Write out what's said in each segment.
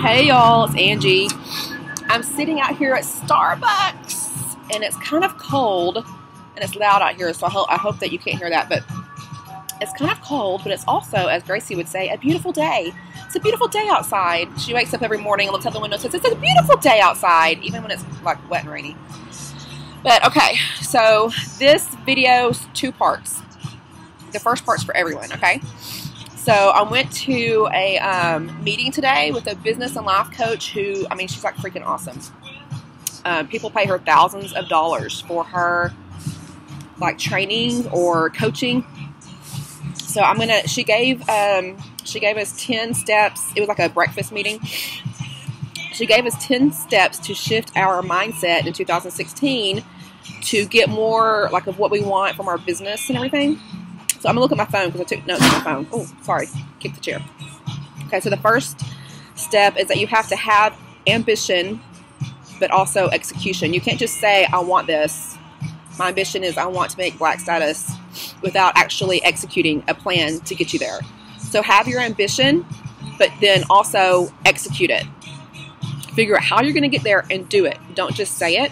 Hey y'all, it's Angie. I'm sitting out here at Starbucks and it's kind of cold and it's loud out here, so I hope that you can't hear that, but it's kind of cold, but it's also, as Gracie would say, a beautiful day. It's a beautiful day outside. She wakes up every morning and looks out the window and says, it's a beautiful day outside, even when it's like wet and rainy. But okay, so this video's two parts. The first part's for everyone, okay? So I went to a meeting today with a business and life coach who, I mean, she's like freaking awesome. People pay her thousands of dollars for her like training or coaching. So she gave us 10 steps. It was like a breakfast meeting. She gave us 10 steps to shift our mindset in 2016 to get more like of what we want from our business and everything. So I'm going to look at my phone because I took notes on my phone. Oh, sorry. Kicked the chair. Okay, so the first step is that you have to have ambition, but also execution. You can't just say, I want this. My ambition is I want to make Black status without actually executing a plan to get you there. So have your ambition, but then also execute it. Figure out how you're going to get there and do it. Don't just say it.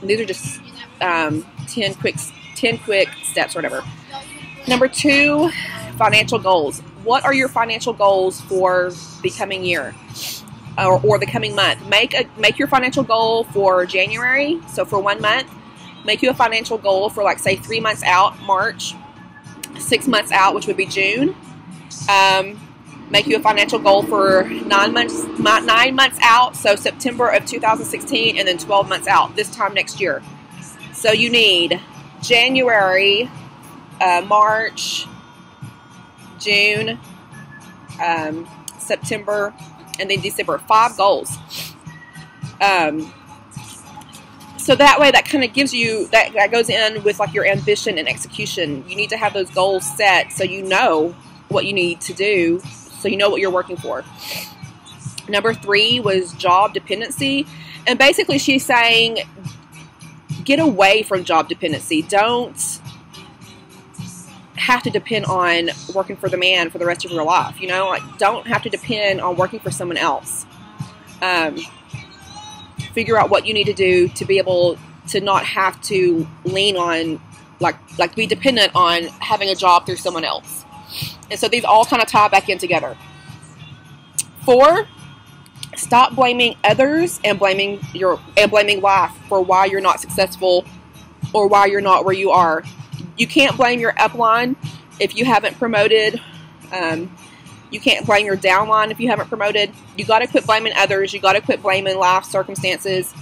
These are just 10 quick steps or whatever. Number 2, financial goals. What are your financial goals for the coming year or the coming month? Make your financial goal for January. So for 1 month, make you a financial goal for like say 3 months out, March, 6 months out, which would be June. Make you a financial goal for 9 months out, so September of 2016, and then 12 months out, this time next year. So you need January, March, June, September, and then December. 5 goals. So that way, that kind of gives you, that goes in with like your ambition and execution. You need to have those goals set so you know what you need to do, so you know what you're working for. Number 3 was job dependency. And basically she's saying, get away from job dependency. Don't have to depend on working for the man for the rest of your life. You know, like don't have to depend on working for someone else. Figure out what you need to do to be able to not have to lean on, like be dependent on having a job through someone else. And so these all kind of tie back in together. 4, stop blaming others and blaming life for why you're not successful or why you're not where you are. You can't blame your upline if you haven't promoted. You can't blame your downline if you haven't promoted. You got to quit blaming others. You got to quit blaming life circumstances.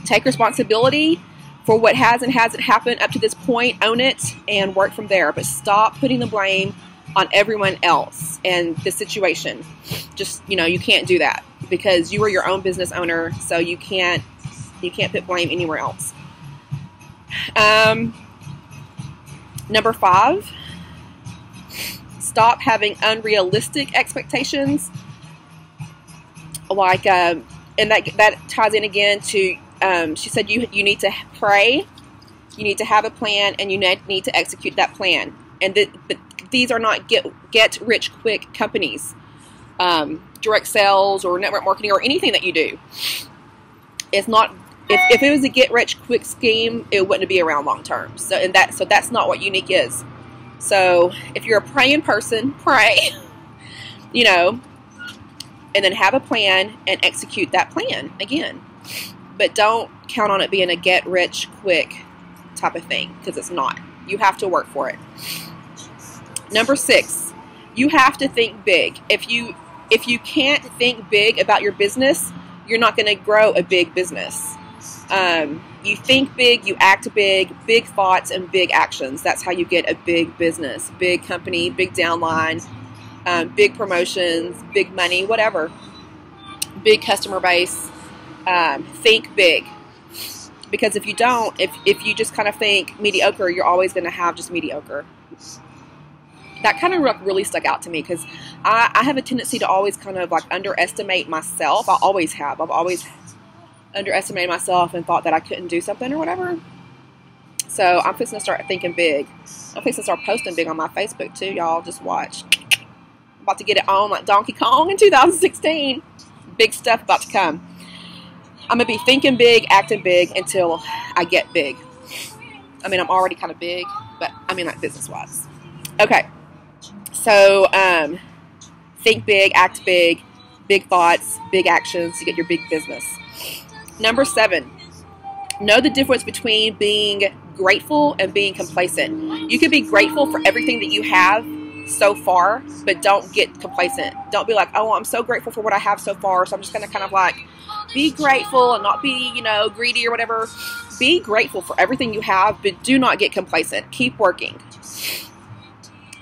Take responsibility for what has and hasn't happened up to this point. Own it and work from there. But stop putting the blame on everyone else and the situation. Just, you know, you can't do that because you are your own business owner, so you can't put blame anywhere else. Number 5, stop having unrealistic expectations. Like, and that ties in again to, she said you need to pray, you need to have a plan, and you need to execute that plan. And these are not get rich quick companies, direct sales or network marketing or anything that you do. It's not. If it was a get rich quick scheme, it wouldn't be around long term. So that's not what Unique is. So if you're a praying person, pray, you know, and then have a plan and execute that plan again. But don't count on it being a get rich quick type of thing, because it's not. You have to work for it. Number 6, you have to think big. If you can't think big about your business, you're not going to grow a big business. You think big, you act big, big thoughts and big actions. That's how you get a big business, big company, big downline, big promotions, big money, whatever. Big customer base. Think big. Because if you don't, if you just kind of think mediocre, you're always going to have just mediocre. That kind of really stuck out to me because I have a tendency to always kind of like underestimate myself. I always have. I've always underestimated myself and thought that I couldn't do something or whatever. So I'm fixing to start thinking big. I'm fixing to start posting big on my Facebook too, y'all. Just watch. about to get it on like Donkey Kong in 2016. Big stuff about to come. I'm going to be thinking big, acting big until I get big. I mean, I'm already kind of big, but I mean like business-wise. Okay. So, think big, act big, big thoughts, big actions to get your big business. Number 7, know the difference between being grateful and being complacent. You can be grateful for everything that you have so far, but don't get complacent. Don't be like, oh, I'm so grateful for what I have so far, so I'm just going to kind of like be grateful and not be, you know, greedy or whatever. Be grateful for everything you have, but do not get complacent. Keep working.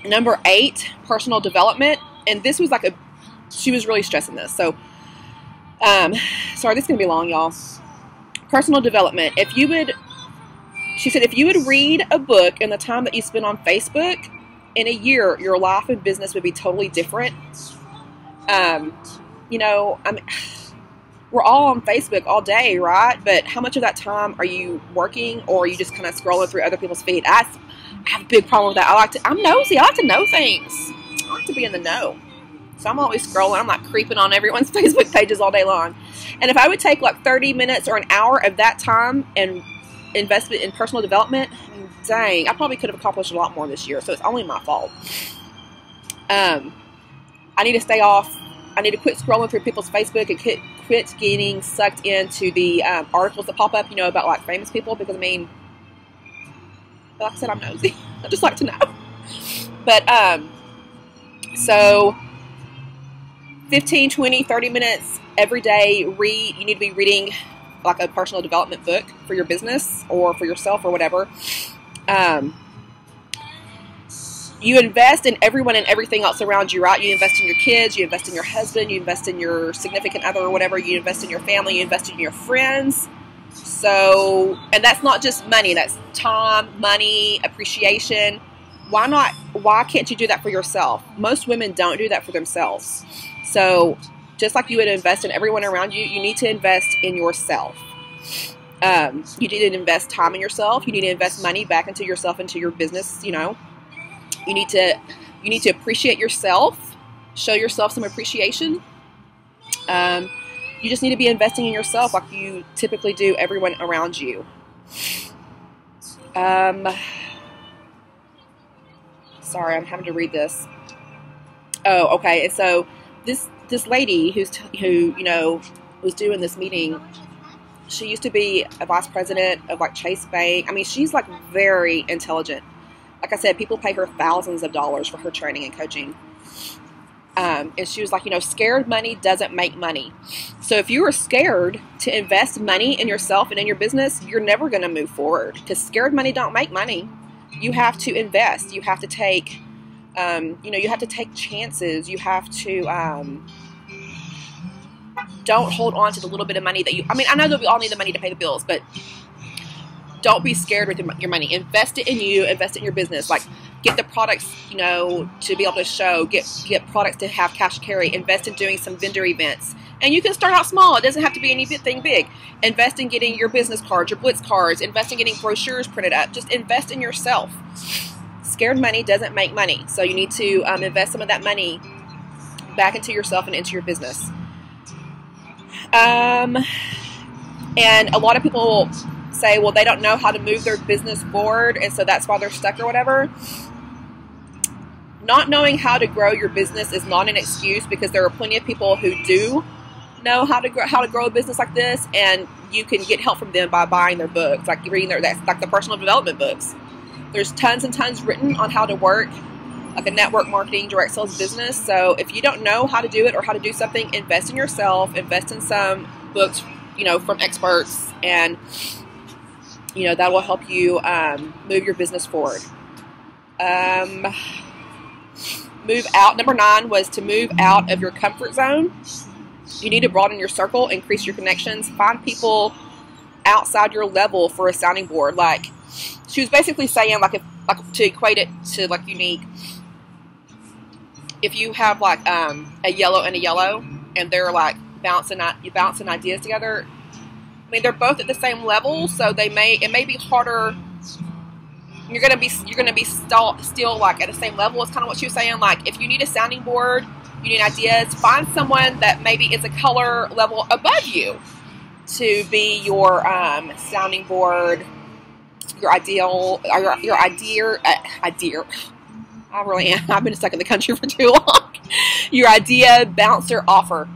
Number 8, personal development. And this was like she was really stressing this. So, sorry, this is going to be long, y'all. Personal development. She said, if you would read a book in the time that you spend on Facebook, in a year, your life and business would be totally different. You know, we're all on Facebook all day, right? But how much of that time are you working, or are you just kind of scrolling through other people's feed? I have a big problem with that. I'm nosy. I like to know things. I like to be in the know. So I'm always scrolling. I'm like creeping on everyone's Facebook pages all day long. And if I would take like 30 minutes or an hour of that time and invest it in personal development, dang, I probably could have accomplished a lot more this year. So it's only my fault. I need to stay off. I need to quit scrolling through people's Facebook and quit getting sucked into the articles that pop up, you know, about like famous people. Because I mean, like I said, I'm nosy. I just like to know. But so 15, 20, 30 minutes every day. You need to be reading like a personal development book for your business or for yourself or whatever. You invest in everyone and everything else around you, right? You invest in your kids, you invest in your husband, you invest in your significant other or whatever, you invest in your family, you invest in your friends. So, and that's not just money, that's time, money, appreciation. Why can't you do that for yourself? Most women don't do that for themselves. So, just like you would invest in everyone around you, you need to invest in yourself. You need to invest time in yourself. You need to invest money back into yourself, into your business, you know. You need to appreciate yourself. Show yourself some appreciation. You just need to be investing in yourself like you typically do everyone around you. Sorry, I'm having to read this. Oh, okay. And so this lady who you know was doing this meeting, she used to be a vice president of like Chase Bank. I mean, she's like very intelligent. Like I said, people pay her thousands of dollars for her training and coaching. And she was like, you know, scared money doesn't make money. So if you are scared to invest money in yourself and in your business, you're never going to move forward, because scared money don't make money. You have to invest. You have to take, you have to take chances. You have to, don't hold on to the little bit of money that I know that we all need the money to pay the bills, but don't be scared with your money. Invest it in you. Invest it in your business. Like, get the products, you know, to be able to show. Get products to have cash carry. Invest in doing some vendor events. And you can start out small. It doesn't have to be anything big. Invest in getting your business cards, your Blitz cards. Invest in getting brochures printed up. Just invest in yourself. Scared money doesn't make money. So you need to invest some of that money back into yourself and into your business. And a lot of people say, well, they don't know how to move their business forward, and so that's why they're stuck or whatever. Not knowing how to grow your business is not an excuse, because there are plenty of people who do know how to grow a business like this, and you can get help from them by buying their books, like reading like the personal development books. There's tons and tons written on how to work like a network marketing, direct sales business. So if you don't know how to do it or how to do something, invest in yourself, invest in some books, you know, from experts, and you know, that will help you move your business forward. Move out. Number 9 was to move out of your comfort zone. You need to broaden your circle, increase your connections, find people outside your level for a sounding board. Like, she was basically saying, like, to equate it to like unique. If you have like a yellow and a yellow, and they're like bouncing ideas together. I mean, they're both at the same level, so it may be harder. You're gonna be still like at the same level. It's kind of what she was saying. Like, if you need a sounding board, You need ideas. Find someone that maybe is a color level above you to be your sounding board, your ideal, or your idea. I really am. I've been stuck in the country for too long. Your idea bouncer offer.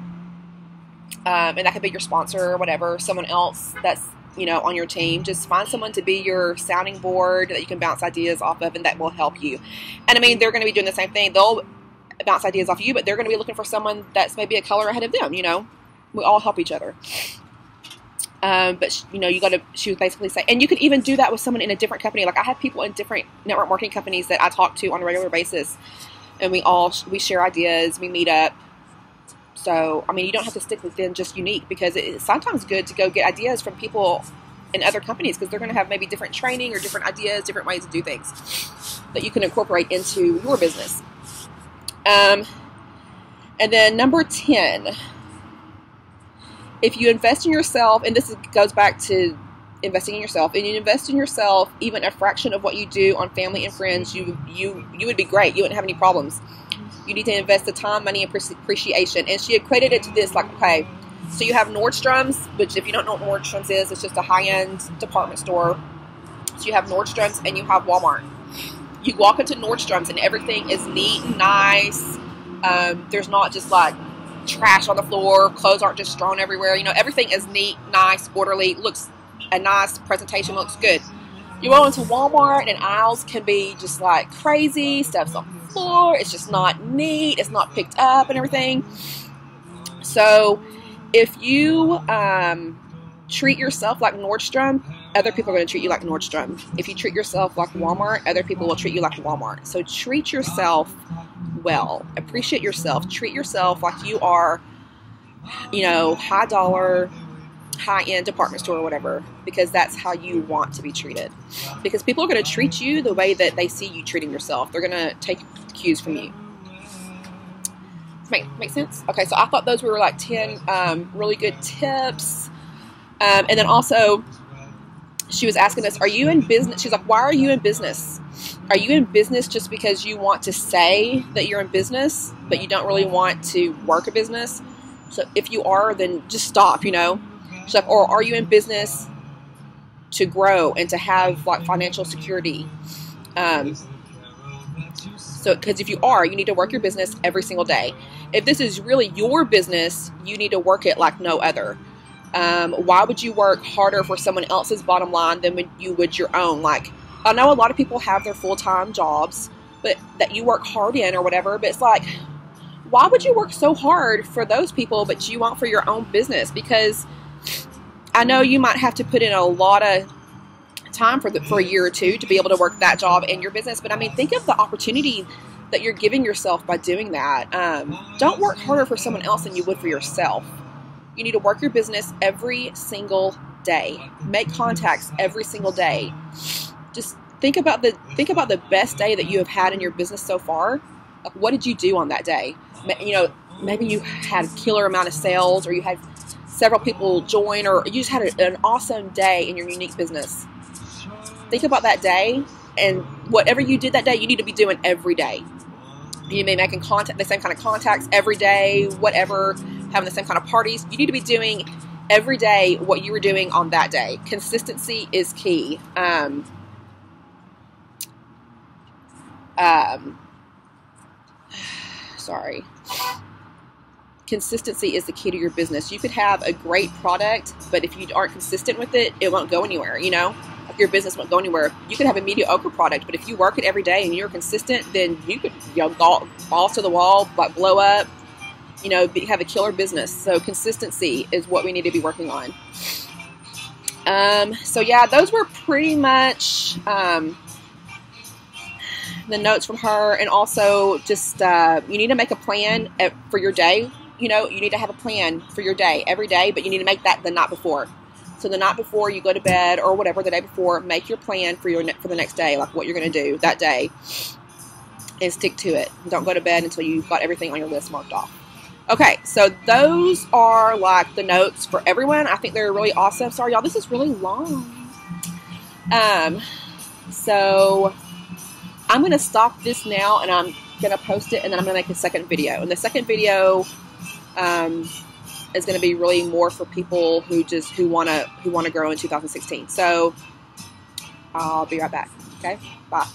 And that could be your sponsor or whatever, someone else that's, you know, on your team. Just find someone to be your sounding board that you can bounce ideas off of, and that will help you. And I mean, they're going to be doing the same thing. They'll bounce ideas off you, but they're going to be looking for someone that's maybe a color ahead of them, you know. We all help each other. But, you know, you got to, she was basically saying, and you could even do that with someone in a different company. Like, I have people in different network marketing companies that I talk to on a regular basis, and we share ideas, we meet up. So, I mean, you don't have to stick within just Younique, because it's sometimes good to go get ideas from people in other companies, because they're going to have maybe different training or different ideas, different ways to do things that you can incorporate into your business. And then number 10, if you invest in yourself, and this goes back to investing in yourself, and you invest in yourself even a fraction of what you do on family and friends, you would be great. You wouldn't have any problems. You need to invest the time, money, and appreciation. And she equated it to this, like, okay, so you have Nordstrom's, which if you don't know what Nordstrom's is, it's just a high-end department store. So you have Nordstrom's and you have Walmart. You walk into Nordstrom's and everything is neat and nice. There's not just like trash on the floor. Clothes aren't just strewn everywhere. You know, everything is neat, nice, orderly. Looks a nice presentation, looks good. You go into Walmart and aisles can be just like crazy. Stuff's on the floor. It's just not neat. It's not picked up and everything. So if you treat yourself like Nordstrom, other people are going to treat you like Nordstrom. If you treat yourself like Walmart, other people will treat you like Walmart. So treat yourself well. Appreciate yourself. Treat yourself like you are, you know, high dollar, high-end department store or whatever, because that's how you want to be treated. Because people are going to treat you the way that they see you treating yourself. They're going to take cues from you. Make sense? Okay, so I thought those were like 10 really good tips. And then also, she was asking us, are you in business? She's like, why are you in business? Are you in business just because you want to say that you're in business, but you don't really want to work a business? So if you are, then just stop, you know? She's like, or are you in business to grow and to have like financial security? So, because if you are, you need to work your business every single day. If this is really your business, you need to work it like no other. Why would you work harder for someone else's bottom line than you would your own? Like, I know a lot of people have their full-time jobs, but that you work hard in or whatever, but it's like, why would you work so hard for those people, but you won't for your own business? Because I know you might have to put in a lot of time for a year or two to be able to work that job in your business. But I mean, think of the opportunity that you're giving yourself by doing that. Don't work harder for someone else than you would for yourself. You need to work your business every single day. Make contacts every single day. Just think about the best day that you have had in your business so far. Like, what did you do on that day? You know, maybe you had a killer amount of sales, or you had several people join, or you just had an awesome day in your Younique business. Think about that day, and whatever you did that day, you need to be doing every day. You may be making the same kind of contacts every day, whatever, having the same kind of parties. You need to be doing every day what you were doing on that day. Consistency is key. Sorry. Consistency is the key to your business. You could have a great product, but if you aren't consistent with it, it won't go anywhere, you know? Like, your business won't go anywhere. You could have a mediocre product, but if you work it every day and you're consistent, then you could, you know, balls to the wall, like blow up, you know, have a killer business. So consistency is what we need to be working on. So yeah, those were pretty much the notes from her. And also just, you need to make a plan for your day. You know, you need to have a plan for your day every day, but you need to make that the night before. So the night before you go to bed or whatever, the day before, make your plan for the next day, like what you're going to do that day, and stick to it. Don't go to bed until you've got everything on your list marked off. Okay, so those are like the notes for everyone. I think they're really awesome. Sorry, y'all, this is really long. So I'm going to stop this now, and I'm going to post it, and then I'm going to make a second video. And the second video is going to be really more for people who want to grow in 2016. So I'll be right back. Okay, bye.